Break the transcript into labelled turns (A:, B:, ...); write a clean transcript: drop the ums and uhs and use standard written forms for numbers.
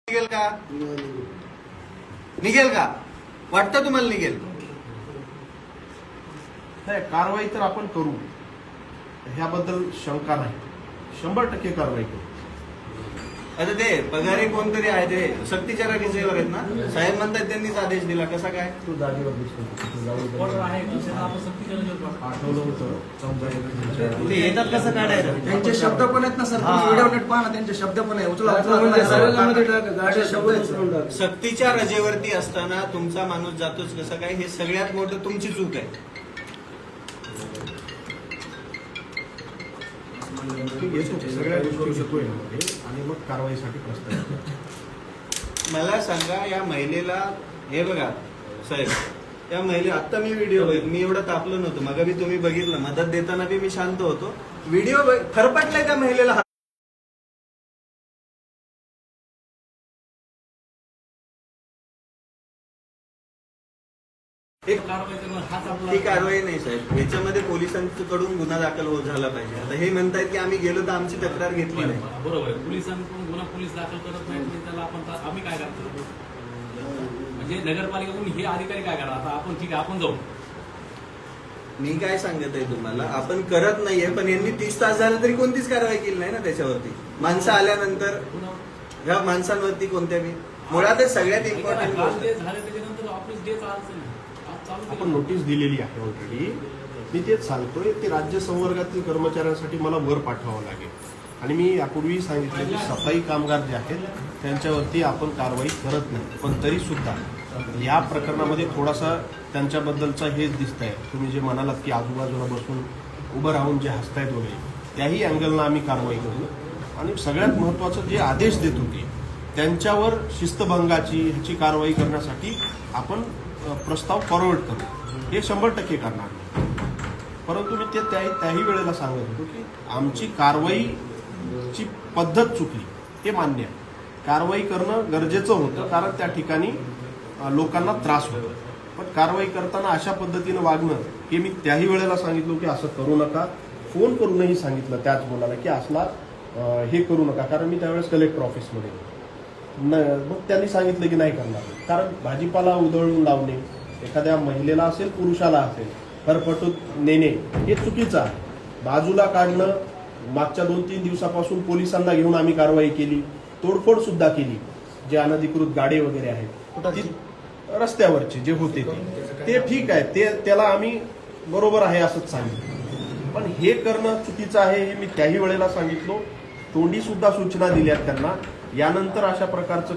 A: निघेल का? निघेल का? वाटतं तुम्हाला निघेल?
B: नाही, कारवाई तर आपण करू, ह्याबद्दल शंका नाही. 100% कारवाई करू.
A: आता ते पगारी कोणतरी आहे ते सक्तीच्या रजेवर आहेत ना, साहेब म्हणतात त्यांनीच आदेश दिला, कसा काय?
B: तू जागेवर दिसतो, आठवलं होतं.
A: ते येतात कसं काढायचं?
C: त्यांचे शब्द पण आहेत ना सर, व्हिडिओ नेट पहा ना, त्यांचे शब्द पण आहे. उचला शब्द
A: सक्तीच्या रजेवरती असताना तुमचा माणूस जातोच कसं काय, हे सगळ्यात मोठं तुमची चूक आहे.
B: सगळ्या गोष्टी घेतोय आणि मग कारवाईसाठी प्रस्ताव.
A: मला सांगा, या महिलेला हे बघा साहेब, या महिला आता मी व्हिडिओ मी एवढं तापलो नव्हतो, मग बी तुम्ही बघितलं, मदत देताना बी मी शांत होतो. व्हिडिओ फरफटलाय त्या महिलेला. ती कारवाई नाही साहेब, याच्यामध्ये पोलिसांकडून गुन्हा दाखल झाला पाहिजे. आता हे म्हणतायत की आम्ही गेलो तर आमची तक्रार घेतली नाही.
D: बरोबर आहे, पोलिसांकडून गुन्हा पोलीस दाखल करत नाही, त्याला आपण आम्ही काय करतो? म्हणजे नगरपालिकेकडून हे अधिकारी काय करतात? आता आपण ठीक आहे, आपण जाऊ.
A: मी काय सांगत आहे तुम्हाला, आपण करत नाहीये, पण यांनी 30 तास झाले तरी कोणतीच कारवाई केली नाही ना त्याच्यावरती. माणसं आल्यानंतर ह्या माणसांवरती कोणत्या बी मुळात सगळ्यात इम्पॉर्टंट गोष्ट
D: झालं त्याच्यानंतर ऑफिस डे चालतं.
B: आपण नोटीस दिलेली आहे ऑलरेडी. मी तेच सांगतोय, ते राज्य संवर्गातील कर्मचाऱ्यांसाठी मला वर पाठवावं लागेल. आणि मी यापूर्वी सांगितलं की सफाई कामगार जे आहेत त्यांच्यावरती आपण कारवाई करत नाही, पण तरी सुद्धा या प्रकरणामध्ये थोडासा त्यांच्याबद्दलचा हेच दिसत आहे. तुम्ही जे म्हणालात की आजूबाजूला बसून उभं राहून जे हसतायत वगैरे, त्याही अँगलनं आम्ही कारवाई करू. आणि सगळ्यात महत्त्वाचं, जे आदेश देत होते त्यांच्यावर शिस्तभंगाची ह्याची कारवाई करण्यासाठी आपण प्रस्ताव फॉरवर्ड करू. हे 100% करणार. परंतु मी ते त्याही वेळेला सांगत होतो की आमची कारवाईची पद्धत चुकली, हे मान्य आहे. कारवाई करणं गरजेचं होतं, कारण त्या ठिकाणी लोकांना त्रास होतो. पण कारवाई करताना अशा पद्धतीनं वागणं, हे मी त्याही वेळेला सांगितलं की असं करू नका. फोन करूनही सांगितलं त्याच मुलाला की असला हे करू नका, कारण मी त्यावेळेस कलेक्टर ऑफिसमध्ये होतो. मग त्यांनी सांगितलं की नाही करणार, कारण भाजीपाला उधळून लावणे, एखाद्या महिलेला असेल पुरुषाला असेल फरफटून नेणे, हे चुकीचं आहे. बाजूला काढणं, मागच्या 2-3 दिवसापासून पोलिसांना घेऊन आम्ही कारवाई केली, तोडफोड सुद्धा केली. जे अनधिकृत गाडे वगैरे आहेत रस्त्यावरचे जे होते ते ठीक आहे, ते त्याला आम्ही बरोबर आहे असंच सांगितलं. पण हे करणं चुकीचं आहे, हे मी त्याही वेळेला सांगितलं. तोंडी सुद्धा सूचना दिल्यात त्यांना. यानंतर अशा प्रकारचं